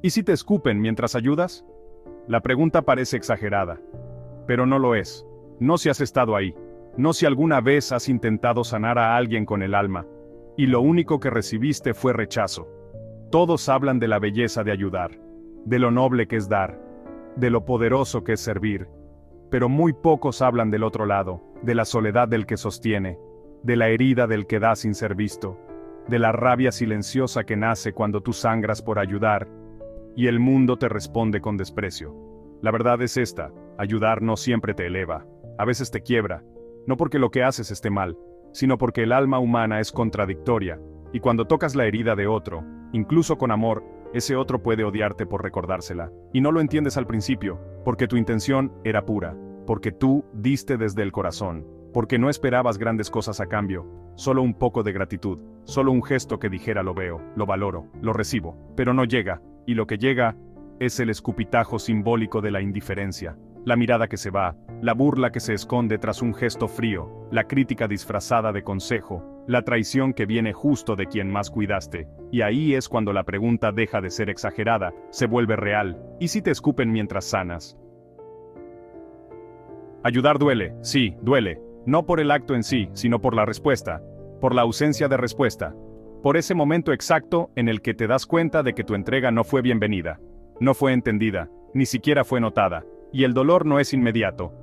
¿Y si te escupen mientras ayudas? La pregunta parece exagerada, pero no lo es. No si has estado ahí, no si alguna vez has intentado sanar a alguien con el alma, y lo único que recibiste fue rechazo. Todos hablan de la belleza de ayudar, de lo noble que es dar, de lo poderoso que es servir, pero muy pocos hablan del otro lado, de la soledad del que sostiene, de la herida del que da sin ser visto, de la rabia silenciosa que nace cuando tú sangras por ayudar, y el mundo te responde con desprecio. La verdad es esta: ayudar no siempre te eleva, a veces te quiebra, no porque lo que haces esté mal, sino porque el alma humana es contradictoria, y cuando tocas la herida de otro, incluso con amor, ese otro puede odiarte por recordársela, y no lo entiendes al principio, porque tu intención era pura, porque tú diste desde el corazón, porque no esperabas grandes cosas a cambio, solo un poco de gratitud, solo un gesto que dijera lo veo, lo valoro, lo recibo, pero no llega, y lo que llega es el escupitajo simbólico de la indiferencia, la mirada que se va, la burla que se esconde tras un gesto frío, la crítica disfrazada de consejo, la traición que viene justo de quien más cuidaste, y ahí es cuando la pregunta deja de ser exagerada, se vuelve real. ¿Y si te escupen mientras sanas? Ayudar duele, sí, duele, no por el acto en sí, sino por la respuesta, por la ausencia de respuesta, por ese momento exacto en el que te das cuenta de que tu entrega no fue bienvenida, no fue entendida, ni siquiera fue notada, y el dolor no es inmediato,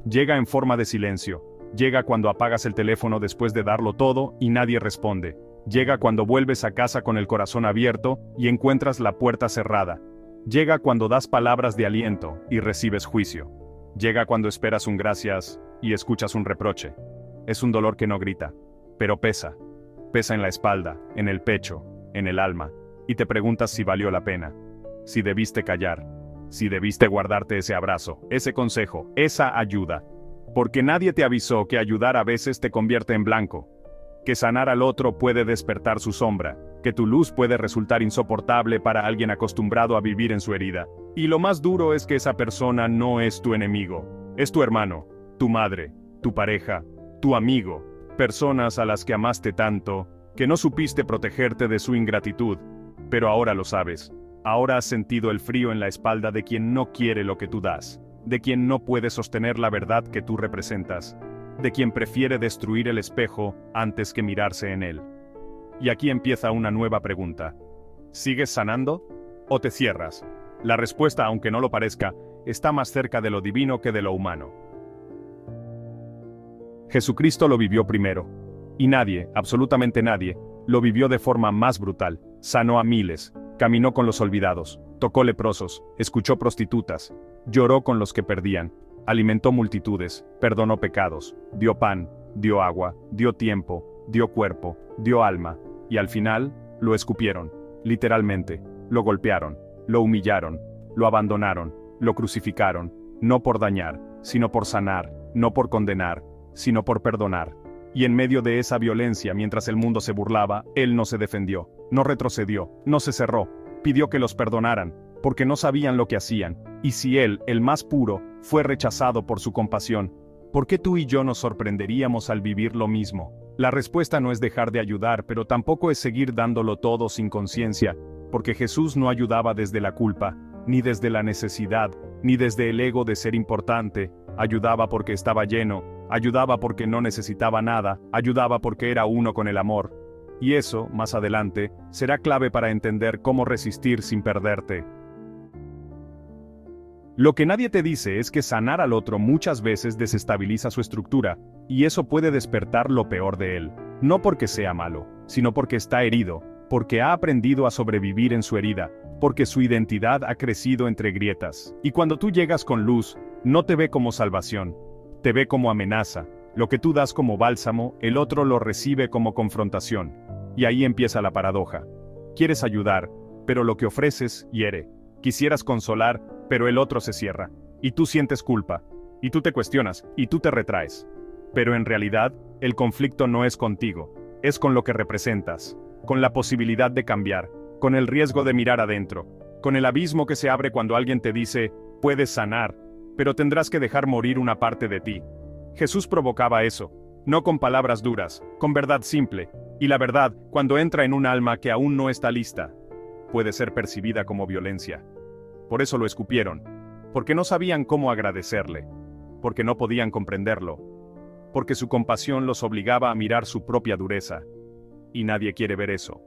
llega en forma de silencio, llega cuando apagas el teléfono después de darlo todo y nadie responde, llega cuando vuelves a casa con el corazón abierto y encuentras la puerta cerrada, llega cuando das palabras de aliento y recibes juicio, llega cuando esperas un gracias y escuchas un reproche. Es un dolor que no grita, pero pesa en la espalda, en el pecho, en el alma, y te preguntas si valió la pena, si debiste callar, si debiste guardarte ese abrazo, ese consejo, esa ayuda, porque nadie te avisó que ayudar a veces te convierte en blanco, que sanar al otro puede despertar su sombra, que tu luz puede resultar insoportable para alguien acostumbrado a vivir en su herida, y lo más duro es que esa persona no es tu enemigo, es tu hermano, tu madre, tu pareja, tu amigo, personas a las que amaste tanto, que no supiste protegerte de su ingratitud, pero ahora lo sabes. Ahora has sentido el frío en la espalda de quien no quiere lo que tú das, de quien no puede sostener la verdad que tú representas, de quien prefiere destruir el espejo antes que mirarse en él. Y aquí empieza una nueva pregunta. ¿Sigues sanando? ¿O te cierras? La respuesta, aunque no lo parezca, está más cerca de lo divino que de lo humano. Jesucristo lo vivió primero. Y nadie, absolutamente nadie, lo vivió de forma más brutal. Sanó a miles, caminó con los olvidados, tocó leprosos, escuchó prostitutas, lloró con los que perdían, alimentó multitudes, perdonó pecados, dio pan, dio agua, dio tiempo, dio cuerpo, dio alma, y al final, lo escupieron, literalmente, lo golpearon, lo humillaron, lo abandonaron, lo crucificaron, no por dañar, sino por sanar, no por condenar, sino por perdonar. Y en medio de esa violencia, mientras el mundo se burlaba, él no se defendió, no retrocedió, no se cerró, pidió que los perdonaran, porque no sabían lo que hacían, y si él, el más puro, fue rechazado por su compasión, ¿por qué tú y yo nos sorprenderíamos al vivir lo mismo? La respuesta no es dejar de ayudar, pero tampoco es seguir dándolo todo sin conciencia, porque Jesús no ayudaba desde la culpa, ni desde la necesidad, ni desde el ego de ser importante, ayudaba porque estaba lleno, ayudaba porque no necesitaba nada, ayudaba porque era uno con el amor. Y eso, más adelante, será clave para entender cómo resistir sin perderte. Lo que nadie te dice es que sanar al otro muchas veces desestabiliza su estructura, y eso puede despertar lo peor de él, no porque sea malo, sino porque está herido, porque ha aprendido a sobrevivir en su herida, porque su identidad ha crecido entre grietas. Y cuando tú llegas con luz, no te ve como salvación, te ve como amenaza. Lo que tú das como bálsamo, el otro lo recibe como confrontación. Y ahí empieza la paradoja. Quieres ayudar, pero lo que ofreces hiere. Quisieras consolar, pero el otro se cierra. Y tú sientes culpa. Y tú te cuestionas, y tú te retraes. Pero en realidad, el conflicto no es contigo, es con lo que representas, con la posibilidad de cambiar, con el riesgo de mirar adentro, con el abismo que se abre cuando alguien te dice, puedes sanar, pero tendrás que dejar morir una parte de ti. Jesús provocaba eso, no con palabras duras, con verdad simple, y la verdad, cuando entra en un alma que aún no está lista, puede ser percibida como violencia. Por eso lo escupieron, porque no sabían cómo agradecerle, porque no podían comprenderlo, porque su compasión los obligaba a mirar su propia dureza, y nadie quiere ver eso.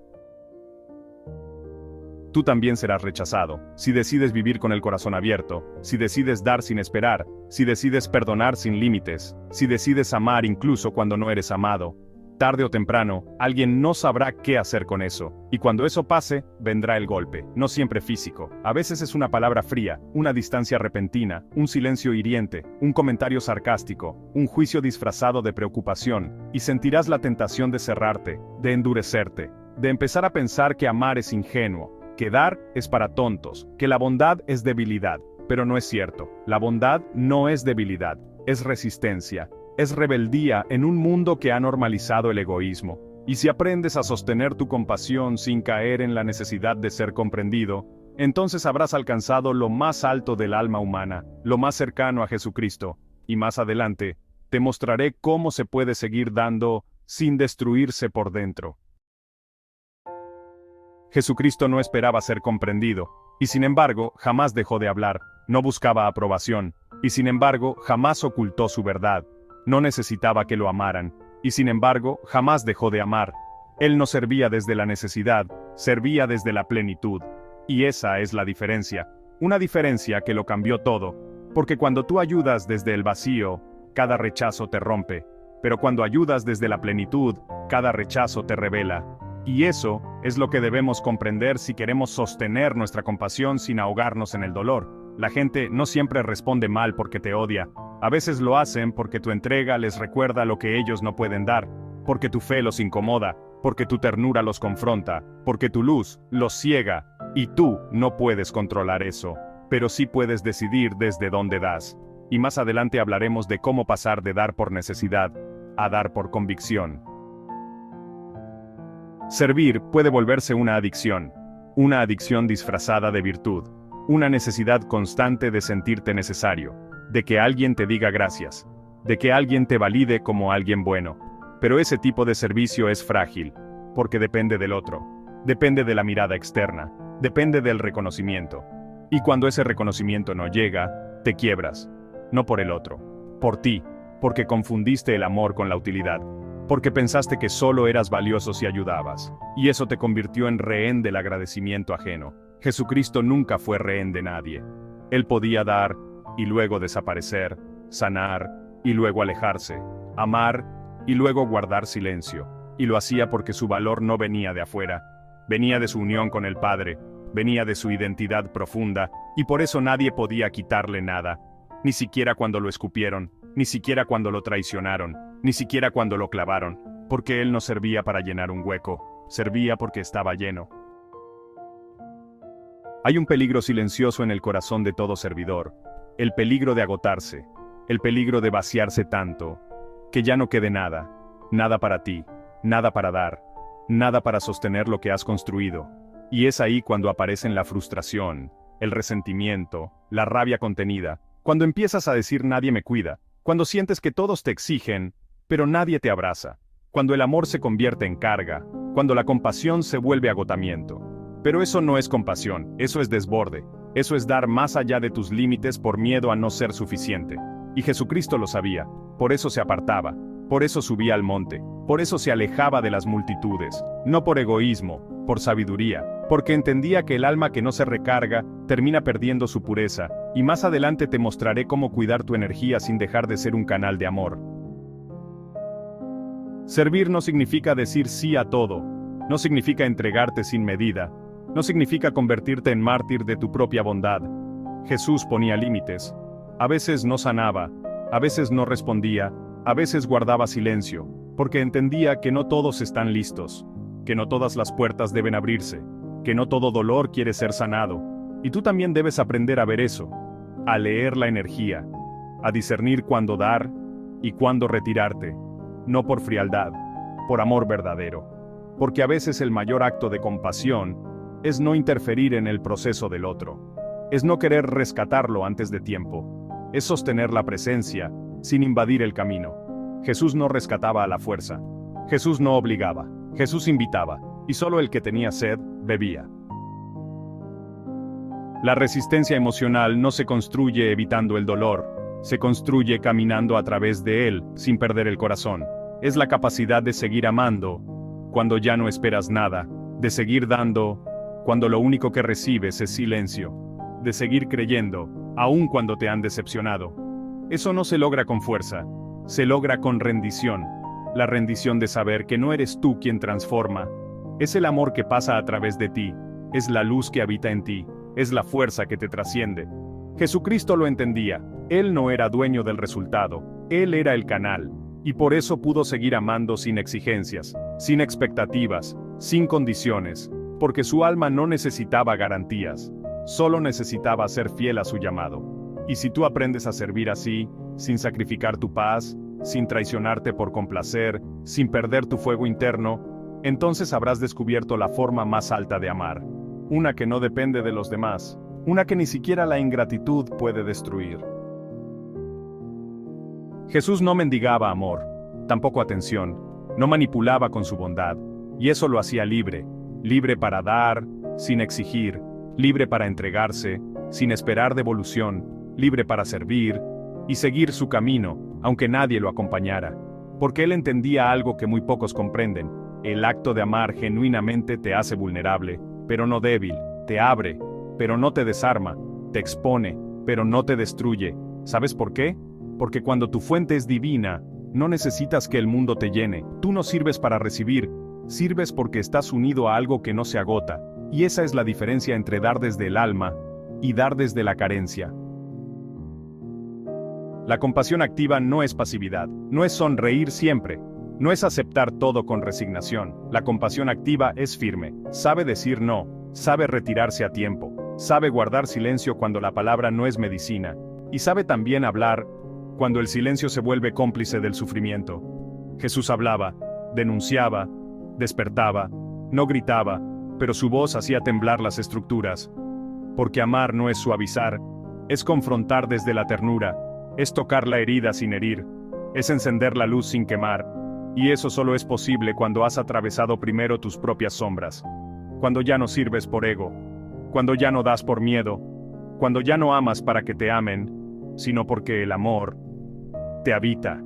Tú también serás rechazado, si decides vivir con el corazón abierto, si decides dar sin esperar, si decides perdonar sin límites, si decides amar incluso cuando no eres amado. Tarde o temprano, alguien no sabrá qué hacer con eso, y cuando eso pase, vendrá el golpe, no siempre físico. A veces es una palabra fría, una distancia repentina, un silencio hiriente, un comentario sarcástico, un juicio disfrazado de preocupación, y sentirás la tentación de cerrarte, de endurecerte, de empezar a pensar que amar es ingenuo, que dar es para tontos, que la bondad es debilidad, pero no es cierto. La bondad no es debilidad, es resistencia, es rebeldía en un mundo que ha normalizado el egoísmo. Y si aprendes a sostener tu compasión sin caer en la necesidad de ser comprendido, entonces habrás alcanzado lo más alto del alma humana, lo más cercano a Jesucristo, y más adelante, te mostraré cómo se puede seguir dando sin destruirse por dentro. Jesucristo no esperaba ser comprendido, y sin embargo, jamás dejó de hablar, no buscaba aprobación, y sin embargo, jamás ocultó su verdad, no necesitaba que lo amaran, y sin embargo, jamás dejó de amar. Él no servía desde la necesidad, servía desde la plenitud, y esa es la diferencia, una diferencia que lo cambió todo, porque cuando tú ayudas desde el vacío, cada rechazo te rompe, pero cuando ayudas desde la plenitud, cada rechazo te revela. Y eso es lo que debemos comprender si queremos sostener nuestra compasión sin ahogarnos en el dolor. La gente no siempre responde mal porque te odia. A veces lo hacen porque tu entrega les recuerda lo que ellos no pueden dar, porque tu fe los incomoda, porque tu ternura los confronta, porque tu luz los ciega, y tú no puedes controlar eso, pero sí puedes decidir desde dónde das. Y más adelante hablaremos de cómo pasar de dar por necesidad a dar por convicción. Servir puede volverse una adicción disfrazada de virtud, una necesidad constante de sentirte necesario, de que alguien te diga gracias, de que alguien te valide como alguien bueno. Pero ese tipo de servicio es frágil, porque depende del otro, depende de la mirada externa, depende del reconocimiento. Y cuando ese reconocimiento no llega, te quiebras, no por el otro, por ti, porque confundiste el amor con la utilidad. Porque pensaste que solo eras valioso si ayudabas, y eso te convirtió en rehén del agradecimiento ajeno. Jesucristo nunca fue rehén de nadie. Él podía dar, y luego desaparecer, sanar, y luego alejarse, amar, y luego guardar silencio, y lo hacía porque su valor no venía de afuera, venía de su unión con el Padre, venía de su identidad profunda, y por eso nadie podía quitarle nada, ni siquiera cuando lo escupieron, ni siquiera cuando lo traicionaron, ni siquiera cuando lo clavaron, porque él no servía para llenar un hueco, servía porque estaba lleno. Hay un peligro silencioso en el corazón de todo servidor, el peligro de agotarse, el peligro de vaciarse tanto, que ya no quede nada, nada para ti, nada para dar, nada para sostener lo que has construido. Y es ahí cuando aparecen la frustración, el resentimiento, la rabia contenida, cuando empiezas a decir nadie me cuida, cuando sientes que todos te exigen, pero nadie te abraza, cuando el amor se convierte en carga, cuando la compasión se vuelve agotamiento. Pero eso no es compasión, eso es desborde, eso es dar más allá de tus límites por miedo a no ser suficiente. Y Jesucristo lo sabía, por eso se apartaba, por eso subía al monte, por eso se alejaba de las multitudes, no por egoísmo, por sabiduría, porque entendía que el alma que no se recarga termina perdiendo su pureza, y más adelante te mostraré cómo cuidar tu energía sin dejar de ser un canal de amor. Servir no significa decir sí a todo, no significa entregarte sin medida, no significa convertirte en mártir de tu propia bondad. Jesús ponía límites. A veces no sanaba, a veces no respondía, a veces guardaba silencio, porque entendía que no todos están listos, que no todas las puertas deben abrirse, que no todo dolor quiere ser sanado, y tú también debes aprender a ver eso, a leer la energía, a discernir cuándo dar y cuándo retirarte, no por frialdad, por amor verdadero, porque a veces el mayor acto de compasión es no interferir en el proceso del otro, es no querer rescatarlo antes de tiempo, es sostener la presencia sin invadir el camino. Jesús no rescataba a la fuerza, Jesús no obligaba, Jesús invitaba, y solo el que tenía sed, bebía. La resistencia emocional no se construye evitando el dolor, se construye caminando a través de él, sin perder el corazón. Es la capacidad de seguir amando cuando ya no esperas nada, de seguir dando cuando lo único que recibes es silencio, de seguir creyendo, aun cuando te han decepcionado. Eso no se logra con fuerza, se logra con rendición. La rendición de saber que no eres tú quien transforma. Es el amor que pasa a través de ti, es la luz que habita en ti, es la fuerza que te trasciende. Jesucristo lo entendía, Él no era dueño del resultado, Él era el canal, y por eso pudo seguir amando sin exigencias, sin expectativas, sin condiciones, porque su alma no necesitaba garantías, solo necesitaba ser fiel a su llamado. Y si tú aprendes a servir así, sin sacrificar tu paz, sin traicionarte por complacer, sin perder tu fuego interno, entonces habrás descubierto la forma más alta de amar, una que no depende de los demás, una que ni siquiera la ingratitud puede destruir. Jesús no mendigaba amor, tampoco atención, no manipulaba con su bondad, y eso lo hacía libre, libre para dar, sin exigir, libre para entregarse, sin esperar devolución, libre para servir, y seguir su camino, aunque nadie lo acompañara, porque él entendía algo que muy pocos comprenden: el acto de amar genuinamente te hace vulnerable, pero no débil, te abre, pero no te desarma, te expone, pero no te destruye. ¿Sabes por qué? Porque cuando tu fuente es divina, no necesitas que el mundo te llene, tú no sirves para recibir, sirves porque estás unido a algo que no se agota, y esa es la diferencia entre dar desde el alma y dar desde la carencia. La compasión activa no es pasividad, no es sonreír siempre, no es aceptar todo con resignación. La compasión activa es firme, sabe decir no, sabe retirarse a tiempo, sabe guardar silencio cuando la palabra no es medicina, y sabe también hablar cuando el silencio se vuelve cómplice del sufrimiento. Jesús hablaba, denunciaba, despertaba, no gritaba, pero su voz hacía temblar las estructuras. Porque amar no es suavizar, es confrontar desde la ternura, es tocar la herida sin herir, es encender la luz sin quemar, y eso solo es posible cuando has atravesado primero tus propias sombras, cuando ya no sirves por ego, cuando ya no das por miedo, cuando ya no amas para que te amen, sino porque el amor te habita.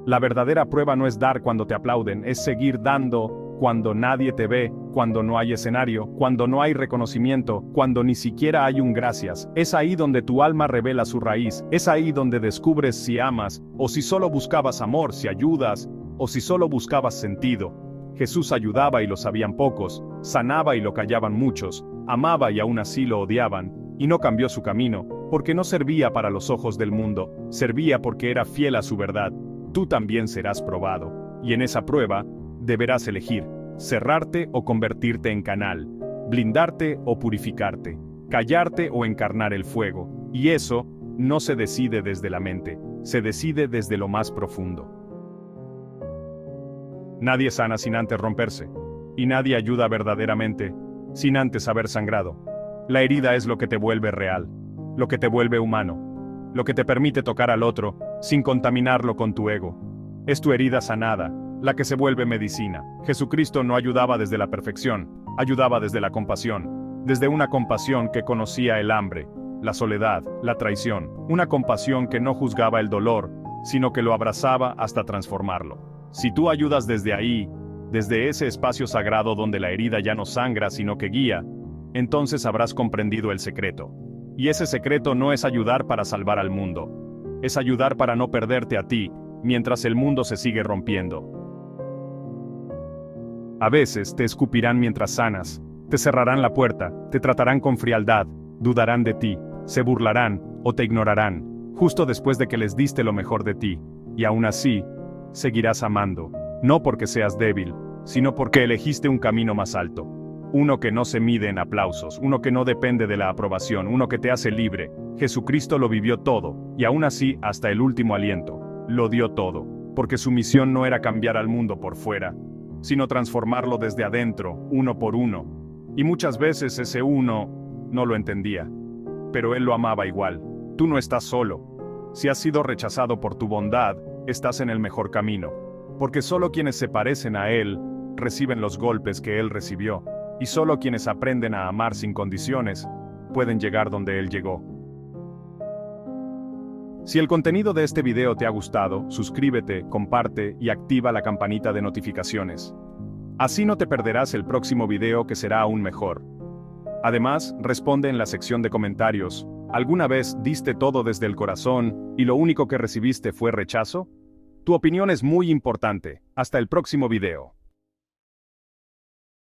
La verdadera prueba no es dar cuando te aplauden, es seguir dando cuando nadie te ve, cuando no hay escenario, cuando no hay reconocimiento, cuando ni siquiera hay un gracias. Es ahí donde tu alma revela su raíz, es ahí donde descubres si amas, o si solo buscabas amor, si ayudas, o si solo buscabas sentido. Jesús ayudaba y lo sabían pocos, sanaba y lo callaban muchos, amaba y aún así lo odiaban, y no cambió su camino, porque no servía para los ojos del mundo, servía porque era fiel a su verdad. Tú también serás probado, y en esa prueba, deberás elegir, cerrarte o convertirte en canal, blindarte o purificarte, callarte o encarnar el fuego, y eso no se decide desde la mente, se decide desde lo más profundo. Nadie sana sin antes romperse, y nadie ayuda verdaderamente sin antes haber sangrado. La herida es lo que te vuelve real, lo que te vuelve humano, lo que te permite tocar al otro sin contaminarlo con tu ego. Es tu herida sanada la que se vuelve medicina. Jesucristo no ayudaba desde la perfección, ayudaba desde la compasión, desde una compasión que conocía el hambre, la soledad, la traición, una compasión que no juzgaba el dolor, sino que lo abrazaba hasta transformarlo. Si tú ayudas desde ahí, desde ese espacio sagrado donde la herida ya no sangra sino que guía, entonces habrás comprendido el secreto. Y ese secreto no es ayudar para salvar al mundo, es ayudar para no perderte a ti, mientras el mundo se sigue rompiendo. A veces te escupirán mientras sanas, te cerrarán la puerta, te tratarán con frialdad, dudarán de ti, se burlarán o te ignorarán, justo después de que les diste lo mejor de ti, y aún así, seguirás amando, no porque seas débil, sino porque elegiste un camino más alto, uno que no se mide en aplausos, uno que no depende de la aprobación, uno que te hace libre. Jesucristo lo vivió todo, y aún así, hasta el último aliento, lo dio todo, porque su misión no era cambiar al mundo por fuera, sino transformarlo desde adentro, uno por uno. Y muchas veces ese uno no lo entendía, pero él lo amaba igual. Tú no estás solo. Si has sido rechazado por tu bondad, estás en el mejor camino, porque solo quienes se parecen a él reciben los golpes que él recibió, y solo quienes aprenden a amar sin condiciones pueden llegar donde él llegó. Si el contenido de este video te ha gustado, suscríbete, comparte y activa la campanita de notificaciones. Así no te perderás el próximo video que será aún mejor. Además, responde en la sección de comentarios, ¿alguna vez diste todo desde el corazón y lo único que recibiste fue rechazo? Tu opinión es muy importante. Hasta el próximo video.